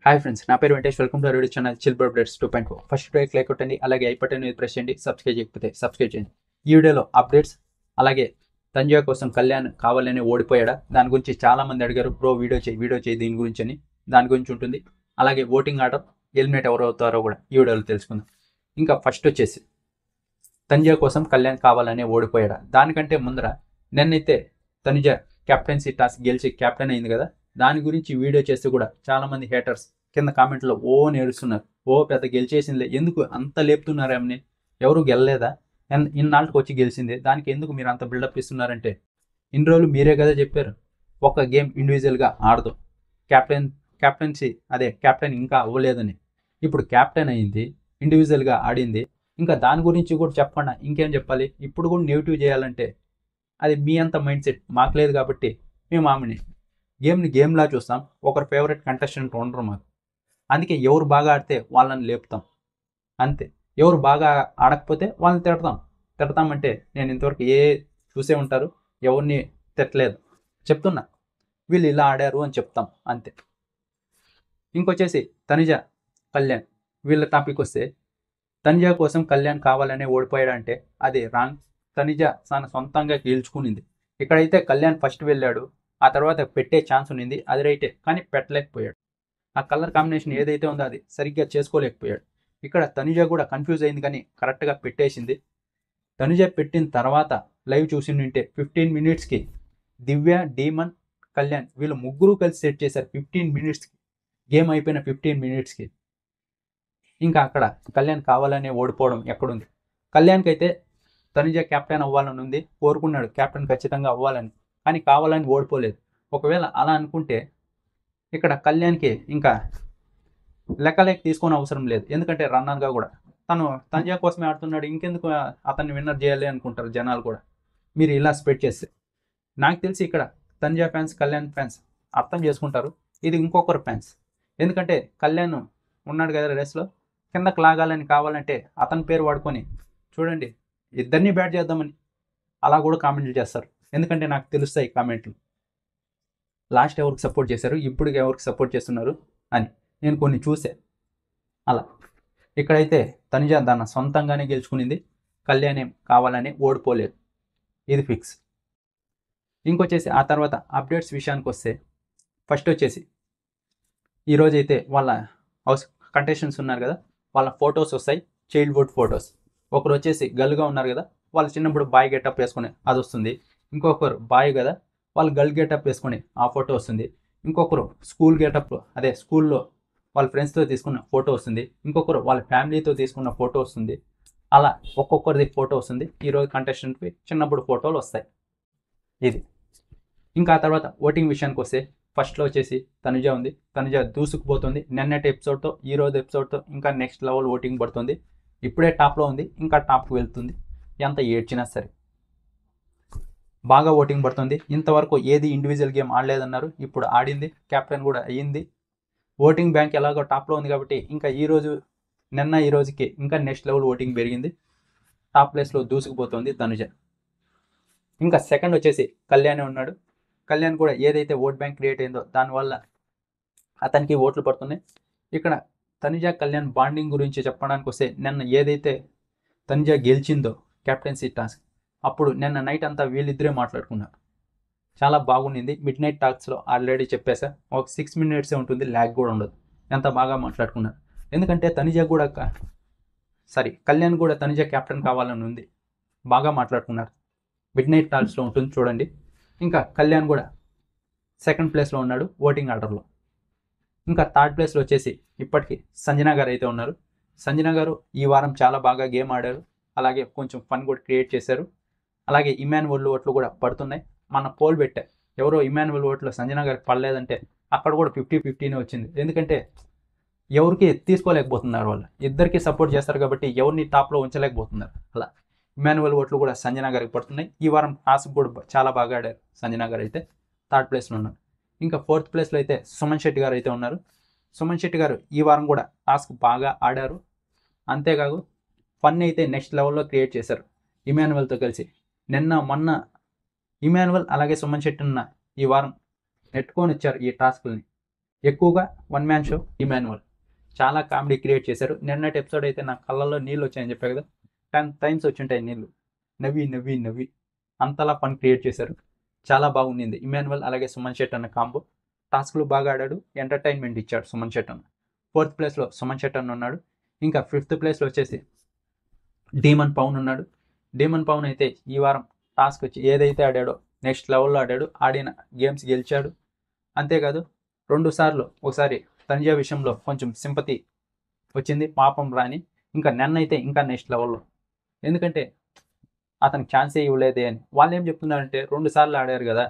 Hi friends, నా పేరు Venkatesh. Welcome to our YouTube channel chill updates 2.0. First break like కొట్టండి, అలాగే ఐ బటన్ మీద ప్రెస్ చేయండి. సబ్స్క్రైబ్ చేయకపోతే సబ్స్క్రైబ్ చేయండి. ఈ వీడియోలో అప్డేట్స్, అలాగే తంజావూర్ కోసం కళ్యాణ్ కావాలని ఓడిపోయాడా దాని గురించి చాలా మంది అడిగారు. బ్రో వీడియో చేయి దీని గురించి అని. దాని గురించి ఉంటుంది. అలాగే ఓటింగ్ ఆర్డర్, ఎలిమినేట్ ఎవరు అవుతారో కూడా ఈ వీడియోలో తెలుసుకుందాం. ఇంకా ఫస్ట్ వచ్చేసి తంజావూర్ కోసం కళ్యాణ్ కావాలని ఓడిపోయాడా. దానికంటే ముందర నిన్నైతే తనుజ కెప్టెన్సీ టాస్క్ గెలిచి కెప్టెన్ అయింది కదా, దాని గురించి వీడియో చేస్తే కూడా చాలామంది హేటర్స్ కింద కామెంట్లో నేడుస్తున్నారు. పెద్ద గెలిచేసిందిలే, ఎందుకు అంత లేపుతున్నారు ఆమెని, ఎవరు గెలలేదా, ఇన్నాళ్ళకి వచ్చి గెలిచింది, దానికి ఎందుకు మీరు అంత బిల్డప్ ఇస్తున్నారంటే, ఇన్ని రోజులు మీరే కదా చెప్పారు ఒక గేమ్ ఇండివిజువల్గా ఆడదు, కెప్టెన్ ఇంకా అవ్వలేదని. ఇప్పుడు కెప్టెన్ అయింది, ఇండివిజువల్గా ఆడింది, ఇంకా దాని గురించి కూడా చెప్పకుండా ఇంకేం చెప్పాలి. ఇప్పుడు కూడా నెగిటివ్ చేయాలంటే అది మీ అంత మైండ్ సెట్ మాకు లేదు కాబట్టి మేము ఆమెని గేమ్లా చూస్తాం. ఒకరు ఫేవరెట్ కంటెస్టెంట్ ఉండరు మాకు. అందుకే ఎవరు బాగా ఆడితే వాళ్ళని లేపుతాం అంతే. ఎవరు బాగా ఆడకపోతే వాళ్ళని తిడతామంటే నేను ఇంతవరకు చూసే ఉంటారు, ఎవరిని తిట్టలేదు, చెప్తున్నా వీళ్ళు ఇలా ఆడారు అని చెప్తాం అంతే. ఇంకొచ్చేసి తనుజ కళ్యాణ్ వీళ్ళ టాపిక్ వస్తే, తనుజ కోసం కళ్యాణ్ కావాలనే ఓడిపోయాడంటే అది రాంగ్. తనుజ తన సొంతంగా గెలుచుకునింది. ఇక్కడైతే కళ్యాణ్ ఫస్ట్ వెళ్ళాడు, ఆ తర్వాత పెట్టే ఛాన్స్ ఉన్నింది, అది రైటే, కానీ పెట్టలేకపోయాడు. ఆ కలర్ కాంబినేషన్ ఏదైతే ఉందో అది సరిగ్గా చేసుకోలేకపోయాడు. ఇక్కడ తనుజ కూడా కన్ఫ్యూజ్ అయింది, కానీ కరెక్ట్గా పెట్టేసింది. తనుజ పెట్టిన తర్వాత లైవ్ చూసి ఉంటే 15 మినిట్స్కి దివ్య, డీమన్, కళ్యాణ్ వీళ్ళు ముగ్గురు కలిసి సెట్ చేశారు. 15 మినిట్స్కి గేమ్ అయిపోయిన 15 మినిట్స్కి ఇంకా అక్కడ కళ్యాణ్ కావాలనే ఓడిపోవడం ఎక్కడుంది. కళ్యాణ్కి అయితే తనుజ కెప్టెన్ అవ్వాలని ఉంది, కోరుకున్నాడు కెప్టెన్ ఖచ్చితంగా అవ్వాలని, కానీ కావాలని ఓడిపోలేదు. ఒకవేళ అలా అనుకుంటే ఇక్కడ కళ్యాణ్కి ఇంకా లెక్కలేక తీసుకొని అవసరం లేదు, ఎందుకంటే రన్నర్గా కూడా తనుజ కోసమే ఆడుతున్నాడు, ఇంకెందుకు అతన్ని విన్నర్ చేయాలి అనుకుంటారు జనాలు కూడా మీరు ఇలా స్ప్రెడ్ చేస్తే. నాకు తెలిసి ఇక్కడ తనుజ ఫ్యాన్స్, కళ్యాణ్ ఫ్యాన్స్ అర్థం చేసుకుంటారు, ఇది ఇంకొకరు ఫ్యాన్స్. ఎందుకంటే కళ్యాణ్ ఉన్నాడు కదా రేస్లో, కిందకు లాగాలని కావాలంటే అతని పేరు వాడుకొని చూడండి ఇద్దరిని బ్యాట్ చేద్దామని అలా కూడా కామెంట్లు చేస్తారు. ఎందుకంటే నాకు తెలుస్తాయి కామెంట్లు, లాస్ట్ ఎవరికి సపోర్ట్ చేశారు, ఇప్పుడు ఎవరికి సపోర్ట్ చేస్తున్నారు అని నేను కొన్ని చూసే. అలా ఇక్కడైతే తనుజ దాన్ని సొంతంగానే గెలుచుకునింది, కళ్యాణ్ ఏం కావాలని ఓడిపోలేదు, ఇది ఫిక్స్. ఇంకొచ్చేసి ఆ తర్వాత అప్డేట్స్ విషయానికి వస్తే, ఫస్ట్ వచ్చేసి ఈరోజైతే వాళ్ళ హౌస్ కంటెస్టెంట్స్ ఉన్నారు కదా, వాళ్ళ ఫొటోస్ వస్తాయి, చైల్డ్హుడ్ ఫొటోస్. ఒకరు వచ్చేసి గర్ల్గా ఉన్నారు కదా, వాళ్ళు చిన్నప్పుడు బాయ్ గెటప్ వేసుకుని అది వస్తుంది. ఇంకొకరు బాయ్ కదా, వాళ్ళు గర్ల్ గెటప్ వేసుకొని ఆ ఫోటో వస్తుంది. ఇంకొకరు స్కూల్ గెటప్, అదే స్కూల్లో వాళ్ళ ఫ్రెండ్స్తో తీసుకున్న ఫోటో వస్తుంది. ఇంకొకరు వాళ్ళ ఫ్యామిలీతో తీసుకున్న ఫోటో వస్తుంది. అలా ఒక్కొక్కరిది ఫోటో వస్తుంది. ఈరోజు కంటెస్టెంట్కి చిన్నప్పుడు ఫోటోలు వస్తాయి. ఇది ఇంకా ఆ తర్వాత ఓటింగ్ విషయానికి వస్తే, ఫస్ట్లో వచ్చేసి తనుజ ఉంది. తనుజ దూసుకుపోతుంది. నిన్నటి ఎపిసోడ్తో ఈరోజు ఎపిసోడ్తో ఇంకా నెక్స్ట్ లెవెల్ ఓటింగ్ పడుతుంది. ఇప్పుడే టాప్లో ఉంది, ఇంకా టాప్కి వెళ్తుంది. ఎంత ఏడ్చినా సరే బాగా ఓటింగ్ పడుతుంది. ఇంతవరకు ఏది ఇండివిజువల్ గేమ్ ఆడలేదన్నారు, ఇప్పుడు ఆడింది, కెప్టెన్ కూడా అయ్యింది. ఓటింగ్ బ్యాంక్ ఎలాగో టాప్లో ఉంది కాబట్టి ఇంకా ఈ రోజుకి ఇంకా నెక్స్ట్ లెవెల్ ఓటింగ్ పెరిగింది. టాప్ ప్లేస్లో దూసుకుపోతుంది తనుజ. ఇంకా సెకండ్ వచ్చేసి కళ్యాణ్ ఉన్నాడు. కళ్యాణ్ కూడా ఏదైతే ఓట్ బ్యాంక్ క్రియేట్ అయిందో దానివల్ల అతనికి ఓట్లు పడుతున్నాయి. ఇక్కడ తనుజ కళ్యాణ్ బాండింగ్ గురించి చెప్పడానికి వస్తే, నిన్న ఏదైతే తనుజ గెలిచిందో కెప్టెన్సీ టాస్క్, అప్పుడు నిన్న నైట్ అంతా వీళ్ళిద్దరే మాట్లాడుకున్నారు. చాలా బాగుండింది. మిడ్ నైట్ టాక్స్లో ఆల్రెడీ చెప్పేసా, ఒక 6 మినిట్సే ఉంటుంది, ల్యాగ్ కూడా ఉండదు. ఎంత బాగా మాట్లాడుకున్నారు. ఎందుకంటే కళ్యాణ్ కూడా తనుజ కెప్టెన్ కావాలని ఉంది, బాగా మాట్లాడుకున్నారు. మిడ్ నైట్ టాక్స్లో ఉంటుంది చూడండి. ఇంకా కళ్యాణ్ కూడా సెకండ్ ప్లేస్లో ఉన్నాడు ఓటింగ్ ఆర్డర్లో. ఇంకా థర్డ్ ప్లేస్లో వచ్చేసి ఇప్పటికీ సంజన గారు అయితే ఉన్నారు. సంజన గారు ఈ వారం చాలా బాగా గేమ్ ఆడారు, అలాగే కొంచెం ఫన్ కూడా క్రియేట్ చేశారు. అలాగే ఇమాన్యువల్ ఓట్లు కూడా పడుతున్నాయి. మన పోల్ పెట్టా, ఎవరో ఇమాన్యువల్ ఓట్లు సంజన గారికి పడలేదంటే అక్కడ కూడా 50-50 వచ్చింది. ఎందుకంటే ఎవరికి తీసుకోలేకపోతున్నారు, వాళ్ళు ఇద్దరికి సపోర్ట్ చేస్తారు కాబట్టి ఎవరిని టాప్లో ఉంచలేకపోతున్నారు. అలా ఇమాన్యువల్ ఓట్లు కూడా సంజన గారికి పడుతున్నాయి. ఈ వారం టాస్క్ కూడా చాలా బాగా ఆడారు సంజన గారు అయితే థర్డ్ ప్లేస్లో ఉన్నారు. ఇంకా ఫోర్త్ ప్లేస్లో అయితే సుమన్ శెట్టి గారు అయితే ఉన్నారు. సుమన్ శెట్టి గారు ఈ వారం కూడా టాస్క్ బాగా ఆడారు. అంతేకాదు ఫన్ అయితే నెక్స్ట్ లెవెల్లో క్రియేట్ చేశారు ఇమాన్యువల్తో కలిసి. మొన్న ఇమాన్యువల్ అలాగే సుమన్ శెట్టి ఈ వారం నెట్టుకొని వచ్చారు ఈ టాస్క్ని. ఎక్కువగా వన్ మ్యాన్ షో ఇమాన్యువల్ చాలా కామెడీ క్రియేట్ చేశారు. నిన్నటి ఎపిసోడ్ అయితే నా కళ్ళల్లో నీళ్ళు వచ్చాయని చెప్పా కదా, 10 టైమ్స్ వచ్చింటాయి నీళ్ళు. నవ్వి నవ్వి నవ్వి అంతలా ఫన్ క్రియేట్ చేశారు. చాలా బాగుండింది ఇమాన్యువల్ అలాగే సుమన్ శెట్టి అన్న కాంబో. టాస్క్లు బాగా ఆడాడు, ఎంటర్టైన్మెంట్ ఇచ్చాడు సుమన్ శెట్టి అన్న. 4th ప్లేస్లో సుమన్ శెట్టి అన్న ఉన్నాడు. ఇంకా 5th ప్లేస్లో వచ్చేసి డీమన్ పవన్ ఉన్నాడు. డీమన్ పవన్ అయితే ఈ వారం టాస్క్ వచ్చి ఏదైతే ఆడాడో నెక్స్ట్ లెవెల్లో ఆడాడు. ఆడిన గేమ్స్ గెలిచాడు. అంతేకాదు 2 సార్లు, ఒకసారి తనిజా విషయంలో కొంచెం సింపతి వచ్చింది, పాపం రాని. ఇంకా నన్నైతే ఇంకా నెక్స్ట్ లెవెల్లో, ఎందుకంటే అతనికి ఛాన్సే ఇవ్వలేదే అని. వాళ్ళు ఏం చెప్తున్నారంటే 2 సార్లు ఆడారు కదా,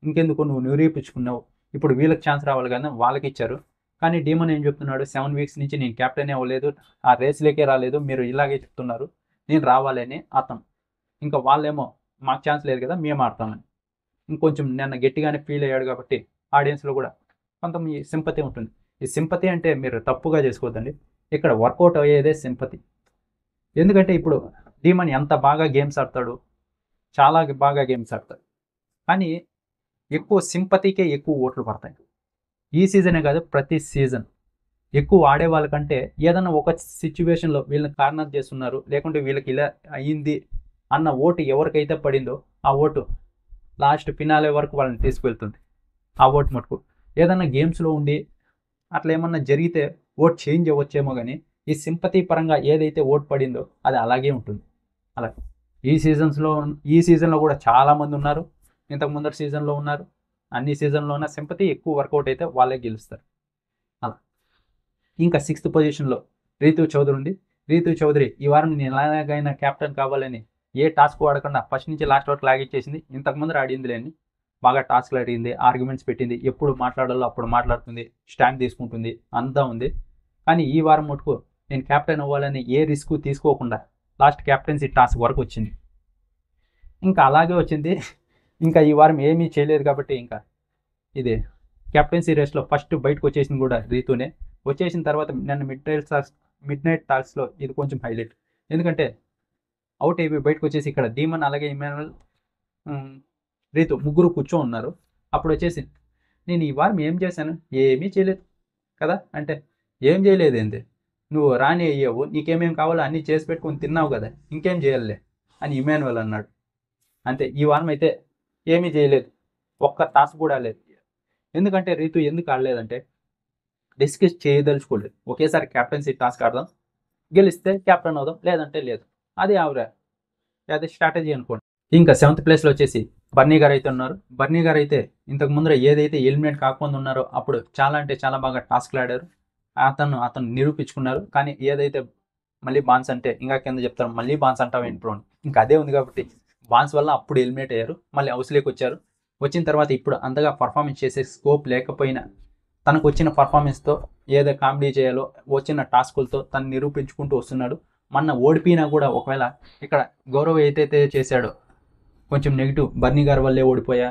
ఇంకెందుకు నువ్వు నిరూపించుకున్నావు, ఇప్పుడు వీళ్ళకి ఛాన్స్ రావాలి కదా, వాళ్ళకి ఇచ్చారు. కానీ డీమన్ ఏం చెప్తున్నాడు, 7 వీక్స్ నుంచి నేను కెప్టెన్ అవ్వలేదు, ఆ రేస్లోకే రాలేదు, మీరు ఇలాగే చెప్తున్నారు, నేను రావాలని అతను. ఇంకా వాళ్ళేమో మాకు ఛాన్స్ లేదు కదా, మేము ఆడతామని ఇంకొంచెం నిన్న గట్టిగానే ఫీల్ అయ్యాడు. కాబట్టి ఆడియన్స్లో కూడా కొంత ఈ సింపతి ఉంటుంది. ఈ సింపతి అంటే మీరు తప్పుగా చేసుకోవద్దండి, ఇక్కడ వర్కౌట్ అయ్యేదే సింపతి. ఎందుకంటే ఇప్పుడు డీమన్ ఎంత బాగా గేమ్స్ ఆడతాడు, చాలా బాగా గేమ్స్ ఆడతాడు, కానీ ఎక్కువ సింపతికే ఎక్కువ ఓట్లు పడతాయి. ఈ సీజనే కాదు, ప్రతి సీజన్ ఎక్కువ ఆడే వాళ్ళకంటే ఏదన్నా ఒక సిచ్యువేషన్లో వీళ్ళని కార్నర్ చేస్తున్నారు, లేకుంటే వీళ్ళకి ఇలా అయ్యింది అన్న ఓటు ఎవరికైతే పడిందో ఆ ఓటు లాస్ట్ ఫినాలే వరకు వాళ్ళని తీసుకువెళ్తుంది. ఆ ఓటు మటుకు ఏదన్నా గేమ్స్లో ఉండి అట్లా ఏమన్నా జరిగితే ఓట్ చేంజ్ అవ్వచ్చేమో, కానీ ఈ సింపతి పరంగా ఏదైతే ఓట్ పడిందో అది అలాగే ఉంటుంది. అలా ఈ సీజన్లో కూడా చాలామంది ఉన్నారు, ఇంతకు ముందర సీజన్లో ఉన్నారు. అన్ని సీజన్లో ఉన్న సింపతి ఎక్కువ వర్కౌట్ అయితే వాళ్ళే గెలుస్తారు. అలా ఇంకా 6th పొజిషన్లో రీతు చౌదరి ఉంది. రీతు చౌదరి ఈ వారం నేను ఎలాగైనా క్యాప్టెన్ కావాలని ఏ టాస్క్ వాడకుండా ఫస్ట్ నుంచి లాస్ట్ వరకు లాగిచ్చేసింది. ఇంతకు ముందర ఆడింది లేని బాగా టాస్క్లు ఆడింది, ఆర్గ్యుమెంట్స్ పెట్టింది, ఎప్పుడు మాట్లాడాలో అప్పుడు మాట్లాడుతుంది, స్టాండ్ తీసుకుంటుంది, అంతా ఉంది. కానీ ఈ వారం మటుకు నేను క్యాప్టెన్ అవ్వాలని ఏ రిస్క్ తీసుకోకుండా లాస్ట్ క్యాప్టెన్సీ టాస్క్ వరకు వచ్చింది. ఇంకా అలాగే వచ్చింది. ఇంకా ఈ వారం ఏమీ చేయలేదు కాబట్టి ఇంకా ఇది క్యాప్టెన్సీ రేస్లో ఫస్ట్ బయటకు వచ్చేసింది కూడా రీతూనే. వచ్చేసిన తర్వాత నన్ను మిడ్ నైట్ టాస్క్లో ఇది కొంచెం హైలైట్, ఎందుకంటే అవుట్ అయిపోయి బయటకు వచ్చేసి ఇక్కడ డీమన్ అలాగే ఇమాన్యువల్ రీతు ముగ్గురు కూర్చో ఉన్నారు. అప్పుడు వచ్చేసి నేను ఈ వారం ఏం చేశాను, ఏమీ చేయలేదు కదా అంటే, ఏం చేయలేదు ఏంటి, నువ్వు రాని అయ్యావు, నీకేమేం కావాలో అన్నీ చేసి పెట్టుకొని తిన్నావు కదా, ఇంకేం చేయాలే అని ఇమాన్యువల్ అన్నాడు. అంతే, ఈ వారం అయితే ఏమీ చేయలేదు, ఒక్క టాస్క్ కూడా లేదు. ఎందుకంటే రీతు ఎందుకు ఆడలేదంటే డిస్కస్ చేయదలుచుకోలేదు. ఒకేసారి క్యాప్టెన్సీ టాస్క్ ఆడదాం, గెలిస్తే క్యాప్టెన్ అవుదాం, లేదంటే లేదు. అది అదే స్ట్రాటజీ అనుకోండి. ఇంకా 7th ప్లేస్లో వచ్చేసి బర్నీ గారు అయితే ఉన్నారు. బర్నీ గారు అయితే ఇంతకు ముందర ఏదైతే ఎలిమినేట్ కాకుండా ఉన్నారో అప్పుడు చాలా అంటే చాలా బాగా టాస్క్లు ఆడారు, అతను నిరూపించుకున్నారు. కానీ ఏదైతే మళ్ళీ బాన్స్ అంటే ఇంకా కింద చెప్తారు, మళ్ళీ బాన్స్ అంటావు ఏంటి బ్రో, ఇంకా అదే ఉంది కాబట్టి బాన్స్ వల్ల అప్పుడు ఎలిమినేట్ అయ్యారు, మళ్ళీ హౌస్లోకి వచ్చారు. వచ్చిన తర్వాత ఇప్పుడు అంతగా పర్ఫార్మెన్స్ చేసే స్కోప్ లేకపోయినా తనకు వచ్చిన పర్ఫార్మెన్స్తో ఏదో కామెడీ చేయాలో వచ్చిన టాస్కులతో తను నిరూపించుకుంటూ వస్తున్నాడు. మొన్న ఓడిపోయినా కూడా ఒకవేళ ఇక్కడ గౌరవ్ ఏదైతే చేశాడో కొంచెం నెగిటివ్, బర్నీ గారి వల్లే ఓడిపోయా,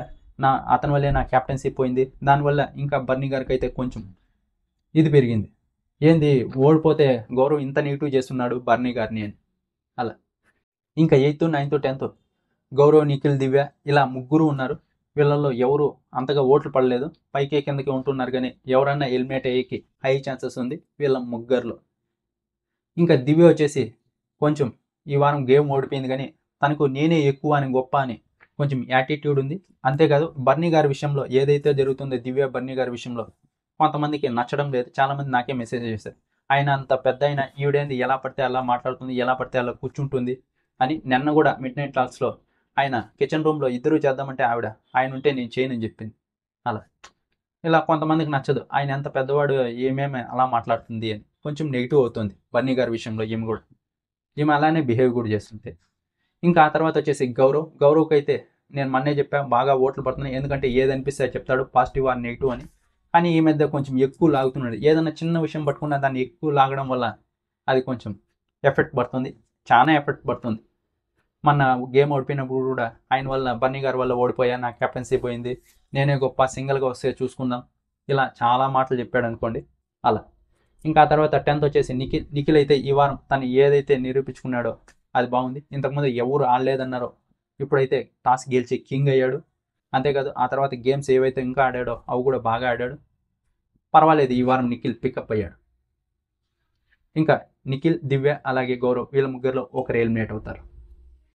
అతని వల్లే నా క్యాప్టెన్సీ పోయింది, దానివల్ల ఇంకా బర్నీ గారికి అయితే కొంచెం ఇది పెరిగింది, ఏంది ఓడిపోతే గౌరవ్ ఇంత నెగిటివ్ చేస్తున్నాడు బర్నీ గారిని అని. అలా ఇంకా 8th, 9th, 10th Gaurav, Nikhil, దివ్య ఇలా ముగ్గురు ఉన్నారు. వీళ్ళల్లో ఎవరు అంతగా ఓట్లు పడలేదు, పైకి కిందకి ఉంటున్నారు. కానీ ఎవరన్నా ఎలిమినేట్ అయ్యేకి హై ఛాన్సెస్ ఉంది వీళ్ళ ముగ్గురులో. ఇంకా దివ్య వచ్చేసి కొంచెం ఈ వారం గేమ్ ఓడిపోయింది, కానీ తనకు నేనే ఎక్కువ అని గొప్ప అని కొంచెం యాటిట్యూడ్ ఉంది. అంతేకాదు బర్నీ గారి విషయంలో ఏదైతే జరుగుతుందో దివ్య బర్నీ గారి విషయంలో కొంతమందికి నచ్చడం లేదు. చాలామంది నాకే మెసేజ్ చేశారు, ఆయన అంత పెద్ద అయినా ఈవిడేంది ఎలా పడితే అలా మాట్లాడుతుంది, ఎలా పడితే అలా కూర్చుంటుంది అని. నిన్న కూడా మిడ్ నైట్ టాక్స్లో ఆయన కిచెన్ రూమ్లో ఇద్దరు చేద్దామంటే ఆయన ఉంటే నేను చేయనని చెప్పింది. అలా ఇలా కొంతమందికి నచ్చదు, ఆయన ఎంత పెద్దవాడు ఏమేమి అలా మాట్లాడుతుంది అని కొంచెం నెగిటివ్ అవుతుంది బర్నీ గారి విషయంలో. ఈమె అలానే బిహేవ్ కూడా చేస్తుంటే. ఇంకా ఆ తర్వాత వచ్చేసి గౌరవ్కి అయితే నేను మొన్నే చెప్పాను బాగా ఓట్లు పడుతున్నాయి, ఎందుకంటే ఏదనిపిస్తే చెప్తాడు, పాజిటివ్ ఆర్ నెగిటివ్ అని. కానీ ఈ మధ్య కొంచెం ఎక్కువ లాగుతున్నాడు, ఏదైనా చిన్న విషయం పట్టుకున్నా దాన్ని ఎక్కువ లాగడం వల్ల అది కొంచెం ఎఫెక్ట్ పడుతుంది, చాలా ఎఫెక్ట్ పడుతుంది. మొన్న గేమ్ ఓడిపోయినప్పుడు కూడా ఆయన వల్ల, బర్నీ గారి వల్ల ఓడిపోయా, నా కెప్టెన్సీ పోయింది, నేనే గొప్ప, సింగిల్గా వస్తే చూసుకుందాం, ఇలా చాలా మాటలు చెప్పాడు అనుకోండి. అలా ఇంకా ఆ తర్వాత 10th వచ్చేసి నిఖిల్ అయితే ఈ వారం తను ఏదైతే నిరూపించుకున్నాడో అది బాగుంది. ఇంతకుముందు ఎవరు ఆడలేదన్నారో ఇప్పుడైతే టాస్క్ గెలిచి కింగ్ అయ్యాడు. అంతేకాదు ఆ తర్వాత గేమ్స్ ఏవైతే ఇంకా ఆడాడో అవి కూడా బాగా ఆడాడు. పర్వాలేదు, ఈ వారం నిఖిల్ పికప్ అయ్యాడు. ఇంకా నిఖిల్, దివ్య అలాగే గౌరవ్ వీళ్ళ ముగ్గురులో ఒకరు ఎలిమినేట్ అవుతారు.